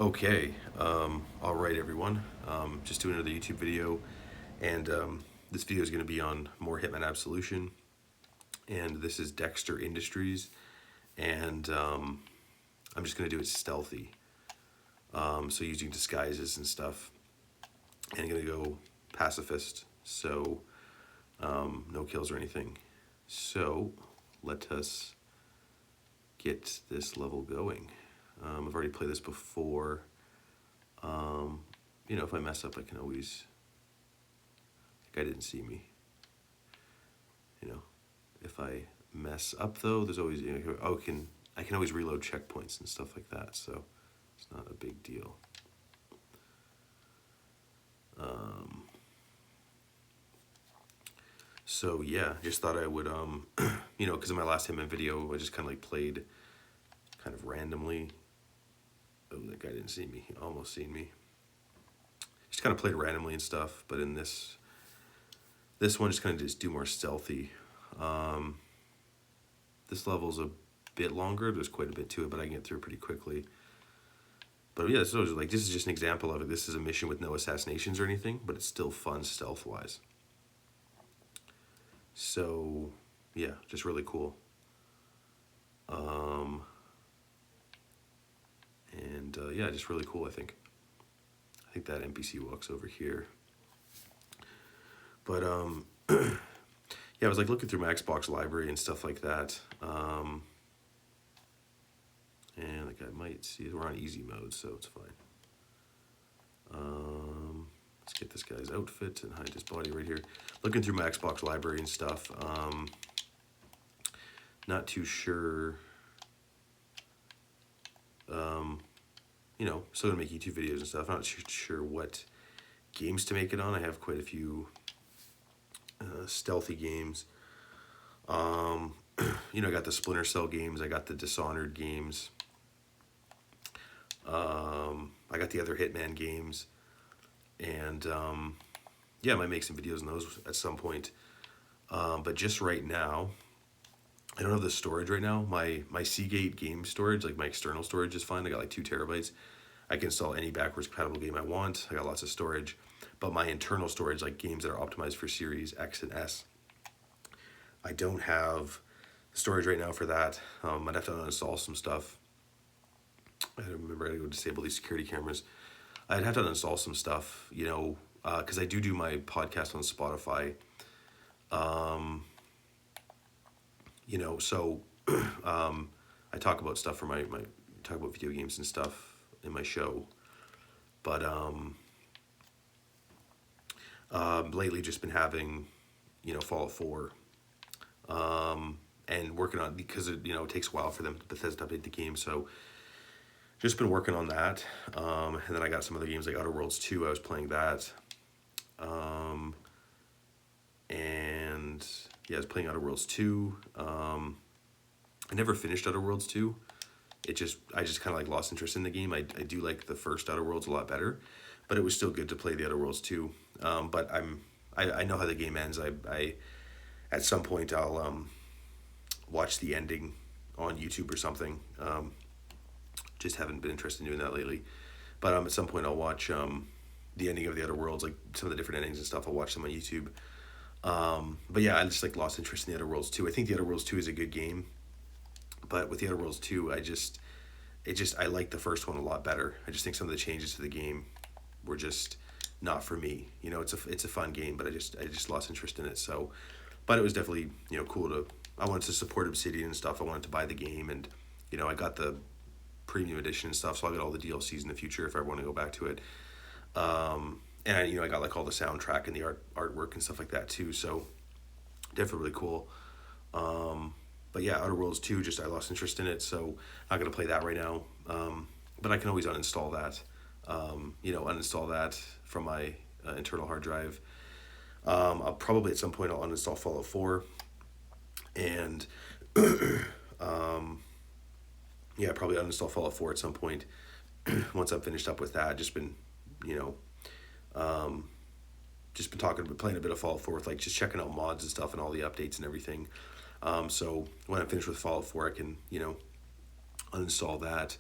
Okay, all right, everyone. Just doing another YouTube video, and this video is going to be on more Hitman Absolution, and this is Dexter Industries, and I'm just going to do it stealthy, so using disguises and stuff, and I'm going to go pacifist, so no kills or anything. So let us get this level going. I've already played this before. If I mess up, I can always, like, I didn't see me. If I mess up though, there's always, I can always reload checkpoints and stuff like that, so it's not a big deal. So yeah, just thought I would, because in my last Hitman video, I just kind of like played kind of randomly. Oh, that guy didn't see me. He almost seen me. Just kind of played randomly and stuff, but in this one, just kind of just do more stealthy. This level's a bit longer. There's quite a bit to it, but I can get through it pretty quickly. But yeah, so like this is just an example of it. This is a mission with no assassinations or anything, but it's still fun stealth-wise. So yeah, just really cool. Yeah, just really cool, I think. I think that NPC walks over here. But yeah, I was like looking through my Xbox library and stuff like that. And like I might see we're on easy mode, so it's fine. Let's get this guy's outfit and hide his body right here. Looking through my Xbox library and stuff. Not too sure. Still gonna make YouTube videos and stuff. Not sure what games to make it on. I have quite a few stealthy games. I got the Splinter Cell games. I got the Dishonored games. I got the other Hitman games. And yeah, I might make some videos on those at some point. But just right now, I don't have the storage right now. My Seagate game storage, like my external storage, is fine. I got like 2 terabytes. I can install any backwards compatible game I want. I got lots of storage. But my internal storage, like games that are optimized for Series X and S, I don't have storage right now for that. I'd have to uninstall some stuff. I remember I had to go disable these security cameras. I'd have to uninstall some stuff, because I do my podcast on Spotify. So I talk about stuff for my talk about video games and stuff in my show. But lately just been having, Fallout 4, and working on, because it takes a while for them Bethesda to update the game, so just been working on that. And then I got some other games like Outer Worlds 2. I was playing that. And yeah, I was playing Outer Worlds 2. I never finished Outer Worlds 2. I just kind of like lost interest in the game. I do like the first Outer Worlds a lot better, but it was still good to play the Outer Worlds 2. But I know how the game ends. I at some point I'll watch the ending on YouTube or something. Just haven't been interested in doing that lately. But at some point I'll watch the ending of the Outer Worlds, like some of the different endings and stuff. I'll watch them on YouTube. But yeah, I just like lost interest in the Outer Worlds 2. I think the Outer Worlds 2 is a good game, but with the Outer Worlds 2, I like the first one a lot better. I just think some of the changes to the game were just not for me. It's a fun game, but I just lost interest in it. So, but it was definitely cool I wanted to support Obsidian and stuff. I wanted to buy the game, and I got the premium edition and stuff, so I'll get all the DLCs in the future if I want to go back to it. And I got like all the soundtrack and the artwork and stuff like that too, so definitely really cool. But yeah, Outer Worlds 2, I lost interest in it, so not going to play that right now. But I can always uninstall that, uninstall that from my internal hard drive. I'll probably at some point I'll uninstall Fallout 4, and yeah, probably uninstall Fallout 4 at some point once I'm finished up with that. Just been playing a bit of Fallout 4 with like just checking out mods and stuff and all the updates and everything. So when I'm finished with Fallout 4, I can uninstall that.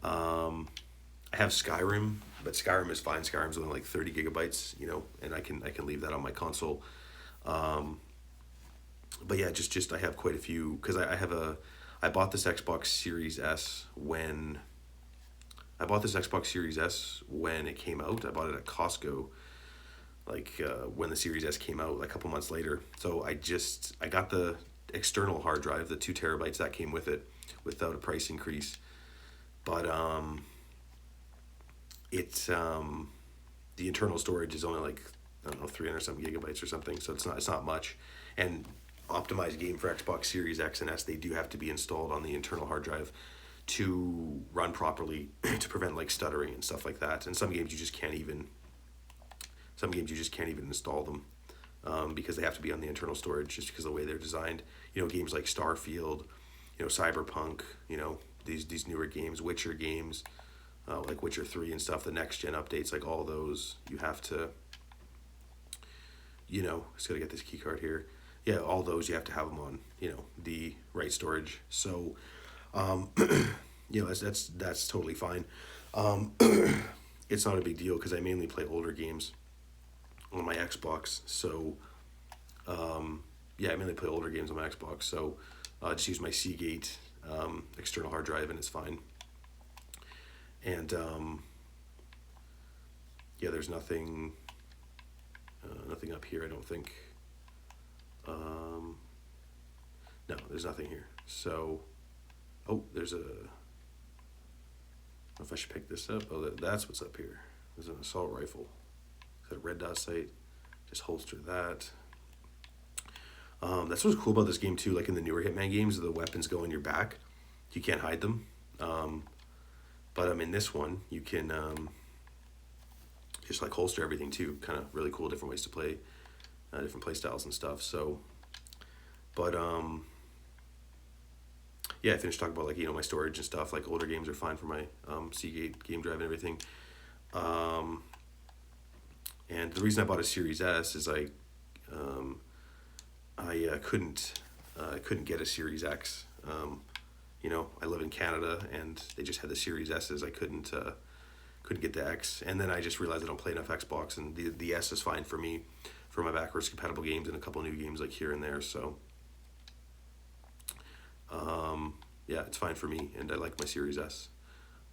I have Skyrim, but Skyrim is fine. Skyrim's only like 30 gigabytes, and I can leave that on my console. Um, but yeah, just I have quite a few because I bought this Xbox Series S when it came out. I bought it at Costco, like when the Series S came out, like a couple months later. So I got the external hard drive, the 2 terabytes that came with it, without a price increase. But it's the internal storage is only like, I don't know, 300 something gigabytes or something. So it's not much. And optimized game for Xbox Series X and S, they do have to be installed on the internal hard drive to run properly to prevent like stuttering and stuff like that. And some games you just can't even install them because they have to be on the internal storage just because of the way they're designed. Games like Starfield, Cyberpunk, these newer games, Witcher games, like Witcher 3 and stuff, the next gen updates, like all those, you have to, just gotta get this key card here. Yeah, all those you have to have them on, the right storage. So, that's totally fine. It's not a big deal because I mainly play older games on my Xbox. So, I mainly play older games on my Xbox. So, just use my Seagate external hard drive and it's fine. And there's nothing up here, I don't think. No, there's nothing here. So, there's I don't know if I should pick this up. Oh, that's what's up here. There's an assault rifle. It's got a red dot sight. Just holster that. That's what's cool about this game too. Like in the newer Hitman games, the weapons go in your back. You can't hide them. But in this one, you can just like holster everything too. Kind of really cool, different ways to play, different play styles and stuff. So, but I finished talking about like my storage and stuff. Like older games are fine for my Seagate game drive and everything. And the reason I bought a Series S is I couldn't get a Series X. I live in Canada and they just had the Series S's. I couldn't get the X, and then I just realized I don't play enough Xbox, and the S is fine for me for my backwards compatible games and a couple new games like here and there. So it's fine for me, and I like my Series S.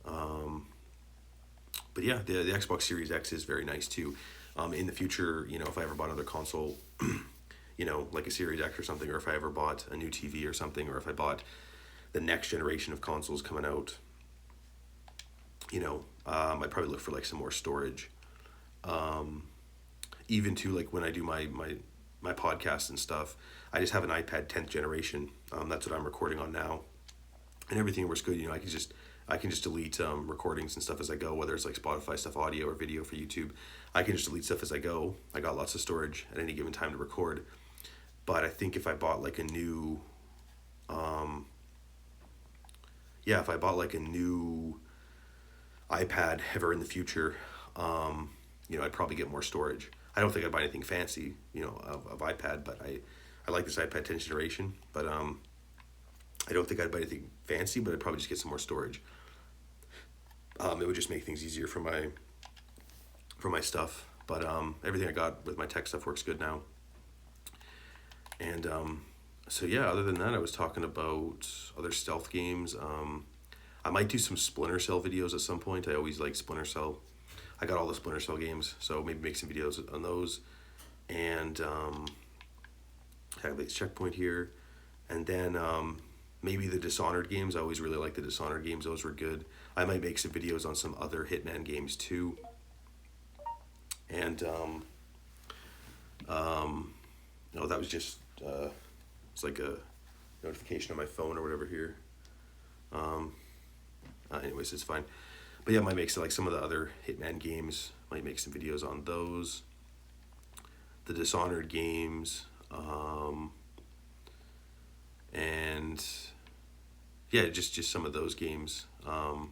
But yeah, the Xbox Series X is very nice too. In the future, if I ever bought another console, like a Series X or something, or if I ever bought a new TV or something, or if I bought the next generation of consoles coming out, I'd probably look for like some more storage. Even to like when I do my podcast and stuff, I just have an iPad 10th generation. That's what I'm recording on now, and everything works good. I can just delete recordings and stuff as I go, whether it's like Spotify stuff, audio or video for YouTube. I can just delete stuff as I go. I got lots of storage at any given time to record. But I think if I bought like a new, if I bought like a new iPad ever in the future, I'd probably get more storage. I don't think I'd buy anything fancy, of iPad, but I like this iPad 10th generation, but I don't think I'd buy anything fancy, but I'd probably just get some more storage. It would just make things easier for my stuff, but everything I got with my tech stuff works good now. And other than that, I was talking about other stealth games. I might do some Splinter Cell videos at some point. I always like Splinter Cell. I got all the Splinter Cell games, so maybe make some videos on those. And have this checkpoint here. And then maybe the Dishonored games. I always really liked the Dishonored games. Those were good. I might make some videos on some other Hitman games too. And that was just it's like a notification on my phone or whatever here. Anyways, it's fine. But yeah, I might make like some of the other Hitman games. Might make some videos on those. The Dishonored games. And yeah, just some of those games. I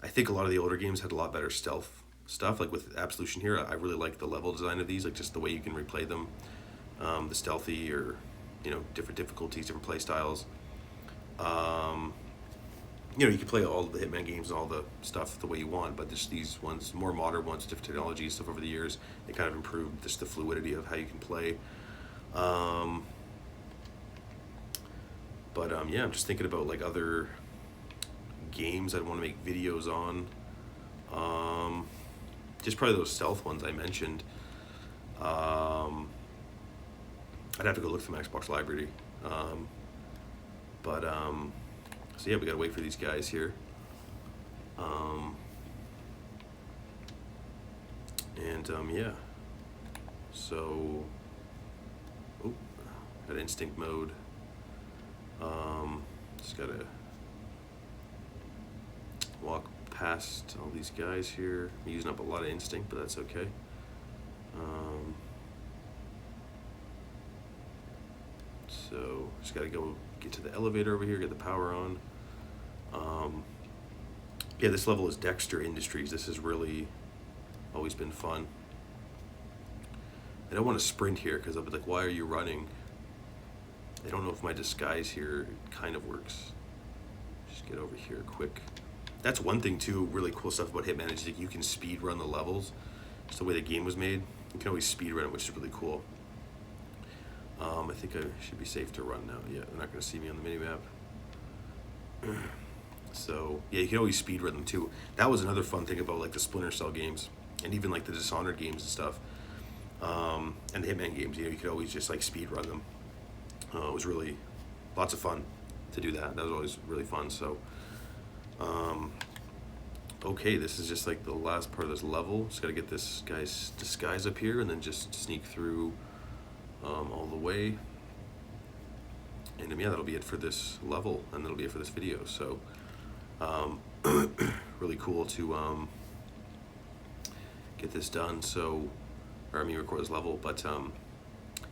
think a lot of the older games had a lot better stealth stuff. Like with Absolution here, I really like the level design of these, like just the way you can replay them. The stealthy or, different difficulties, different play styles. you know, you can play all the Hitman games and all the stuff the way you want, but just these ones, more modern ones, different technology and stuff over the years, they kind of improved just the fluidity of how you can play. Um, yeah, I'm just thinking about like other games I'd want to make videos on. Um, just probably those stealth ones I mentioned. Um, I'd have to go look through my Xbox library. Um, but so yeah, we gotta wait for these guys here. Um, yeah. So, oh, got instinct mode. Just gotta walk past all these guys here. I'm using up a lot of instinct, but that's okay. So just gotta go get to the elevator over here, get the power on. Yeah, this level is Dexter Industries. This has really always been fun. I don't want to sprint here because I'll be like, why are you running? I don't know if my disguise here kind of works. Just get over here quick. That's one thing too, really cool stuff about Hitman is that you can speed run the levels. Just the way the game was made. You can always speed run it, which is really cool. I think I should be safe to run now. Yeah, they're not going to see me on the minimap. So, yeah, you can always speed run them too. That was another fun thing about like the Splinter Cell games and even like the Dishonored games and stuff. And the Hitman games, you know, you could always just like speed run them. It was really lots of fun to do that. That was always really fun. So, okay, this is just like the last part of this level. Just got to get this guy's disguise up here and then just sneak through all the way. And yeah, that'll be it for this level, and that'll be it for this video. So, really cool to get this done. So, or I mean, record this level. But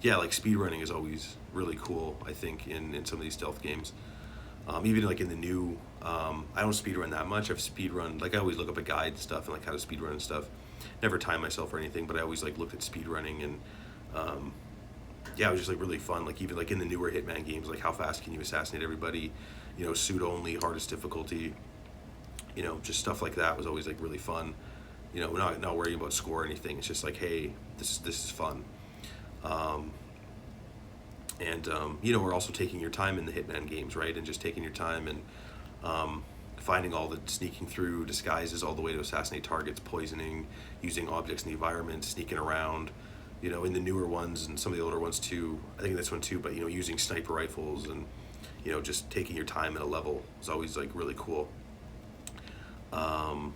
yeah, like speedrunning is always really cool. I think in some of these stealth games, even like in the new, I don't speedrun that much. I've speedrun like I always look up a guide and stuff and like how to speedrun and stuff. Never time myself or anything, but I always like looked at speedrunning and. Yeah, it was just like really fun. Like even like in the newer Hitman games, like how fast can you assassinate everybody? You know, suit only, hardest difficulty. You know, just stuff like that was always like really fun. You know, not worrying about score or anything. It's just like, hey, this is fun. You know, we're also taking your time in the Hitman games, right? And just taking your time and finding all the sneaking through disguises all the way to assassinate targets, poisoning, using objects in the environment, sneaking around. You know, in the newer ones and some of the older ones too, I think in this one too, but you know, using sniper rifles and, you know, just taking your time at a level is always like really cool. So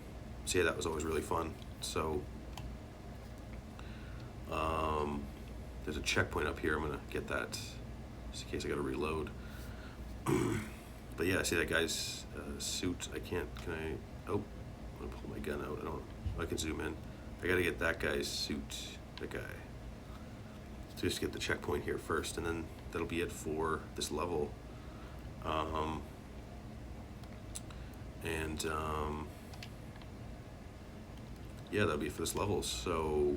yeah, that was always really fun. So, there's a checkpoint up here. I'm gonna get that just in case I gotta reload. But yeah, I see that guy's suit. Can I, oh, I'm gonna pull my gun out. I can zoom in. I gotta get that guy's suit, that guy. So just get the checkpoint here first, and then that'll be it for this level. Yeah, that'll be it for this level. So,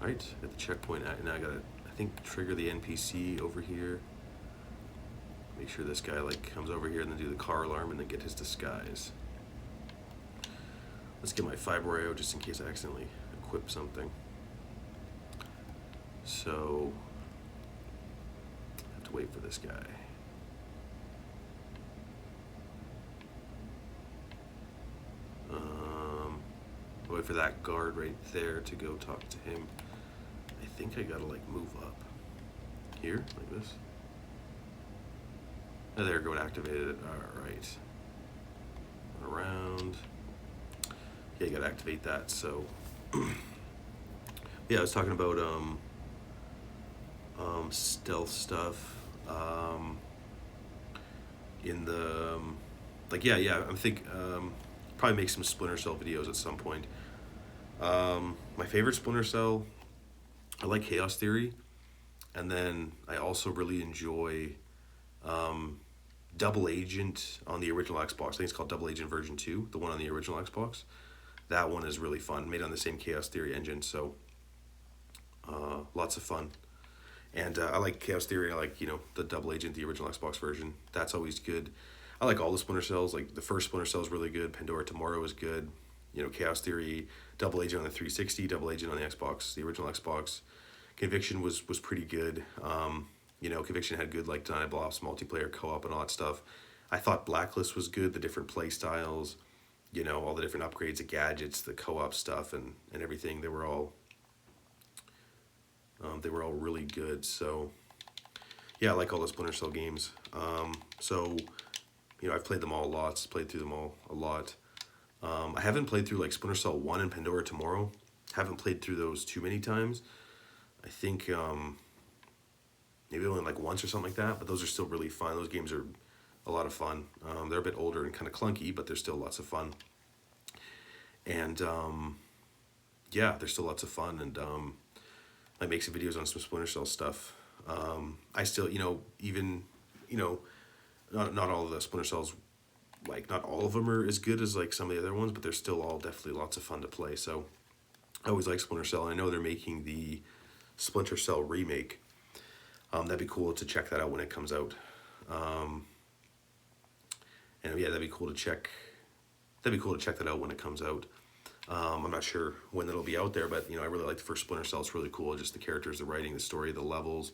right, at the checkpoint, now I gotta, I think, trigger the NPC over here. Make sure this guy like comes over here and then do the car alarm and then get his disguise. Let's get my fiber arrow just in case I accidentally equip something. So, I have to wait for this guy. Wait for that guard right there to go talk to him. I think I gotta like move up here, like this. Oh, there, go and activate it. All right. Around. Yeah, you gotta activate that. So, yeah, I was talking about stealth stuff. In the like, yeah, I think probably make some Splinter Cell videos at some point. My favorite Splinter Cell, I like Chaos Theory, and then I also really enjoy Double Agent on the original Xbox. I think it's called Double Agent version 2, the one on the original Xbox. That one is really fun, made on the same Chaos Theory engine, so lots of fun. And I like Chaos Theory. I like, you know, the Double Agent, the original Xbox version. That's always good. I like all the Splinter Cells. Like the first Splinter Cell is really good. Pandora Tomorrow is good. You know, Chaos Theory, Double Agent on the 360, Double Agent on the Xbox, the original Xbox. Conviction was pretty good. You know, Conviction had good like Deniable Ops multiplayer co-op and all that stuff. I thought Blacklist was good, the different play styles, you know, all the different upgrades, the gadgets, the co-op stuff, and everything. They were all really good. So yeah, I like all the Splinter Cell games. So you know, I've played them all lots, played through them all a lot. I haven't played through like Splinter Cell 1 and Pandora Tomorrow. Haven't played through those too many times. I think maybe only like once or something like that, but those are still really fun. Those games are a lot of fun. They're a bit older and kind of clunky, but they're still lots of fun. And yeah, they're still lots of fun. And I make some videos on some Splinter Cell stuff. I still, you know, even, you know, not all of the Splinter Cells, like not all of them are as good as like some of the other ones, but they're still all definitely lots of fun to play. So I always like Splinter Cell. I know they're making the Splinter Cell remake. That'd be cool to check that out when it comes out. And yeah, that'd be cool to check that out when it comes out. I'm not sure when it'll be out there, but you know, I really like the first Splinter Cell. It's really cool. Just the characters, the writing, the story, the levels,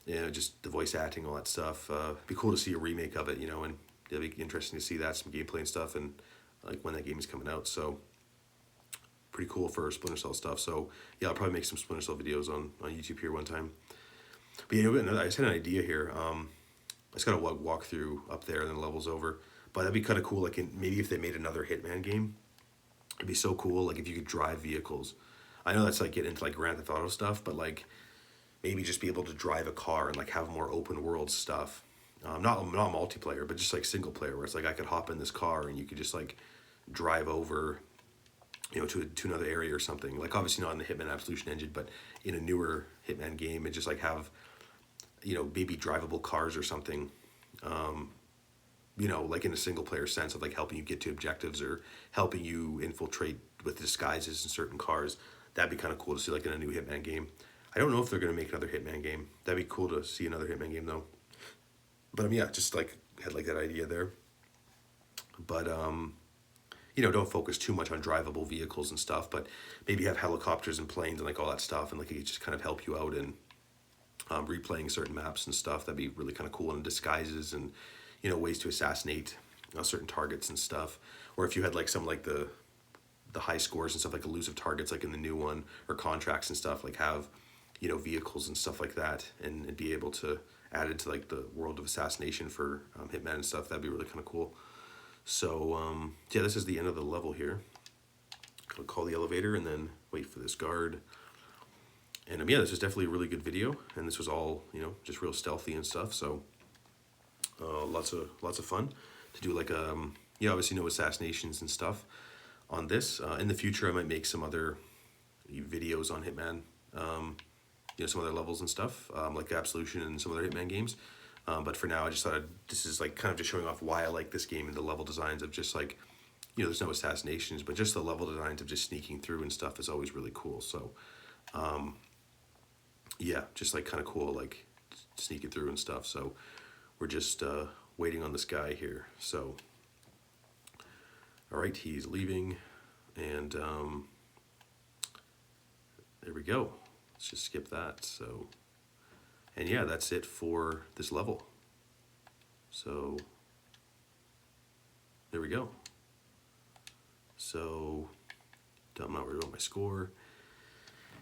you know, just the voice acting, all that stuff. Be cool to see a remake of it, you know, and it'll be interesting to see that, some gameplay and stuff, and like when that game is coming out. So pretty cool for Splinter Cell stuff. So yeah, I'll probably make some Splinter Cell videos on YouTube here one time. But you know, I just had an idea here. I just got to walk through up there and then the level's over. But that'd be kind of cool. Like maybe if they made another Hitman game, it'd be so cool. Like if you could drive vehicles. I know that's like getting into like Grand Theft Auto stuff, but like maybe just be able to drive a car and like have more open world stuff. Not multiplayer, but just like single player, where it's like I could hop in this car and you could just like drive over, you know, to another area or something. Like obviously not in the Hitman Absolution engine, but in a newer Hitman game, and just like have, you know, maybe drivable cars or something. You know, like in a single player sense of like helping you get to objectives or helping you infiltrate with disguises in certain cars. That'd be kind of cool to see like in a new Hitman game. I don't know if they're going to make another Hitman game. That'd be cool to see another Hitman game though. But yeah, just like had like that idea there. But you know, don't focus too much on drivable vehicles and stuff, but maybe have helicopters and planes and like all that stuff, and like it just kind of help you out in replaying certain maps and stuff. That'd be really kind of cool, and disguises and, you know, ways to assassinate certain targets and stuff. Or if you had like some like the high scores and stuff, like elusive targets like in the new one, or contracts and stuff, like have, you know, vehicles and stuff like that, and be able to add it to like the world of assassination for Hitman and stuff. That'd be really kind of cool. So yeah, this is the end of the level here. I'll call the elevator and then wait for this guard. And yeah, this was definitely a really good video, and this was all, you know, just real stealthy and stuff. So lots of fun to do. Like yeah, obviously no assassinations and stuff on this. In the future, I might make some other videos on Hitman. You know, some other levels and stuff, like Absolution and some other Hitman games. But for now, I just thought this is like kind of just showing off why I like this game, and the level designs of just like, you know, there's no assassinations, but just the level designs of just sneaking through and stuff is always really cool. So yeah, just like kind of cool, like sneaking through and stuff. So we're just waiting on this guy here. So all right, he's leaving, and there we go. Let's just skip that. So, and yeah, that's it for this level. So there we go. So I'm not worried about my score.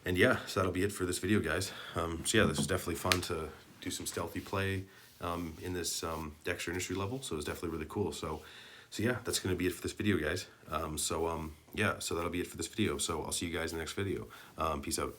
And yeah, so that'll be it for this video, guys. So yeah, this was definitely fun to do some stealthy play in this Dexter Industry level. So it was definitely really cool. So yeah, that's going to be it for this video, guys. Yeah, so that'll be it for this video. So I'll see you guys in the next video. Peace out.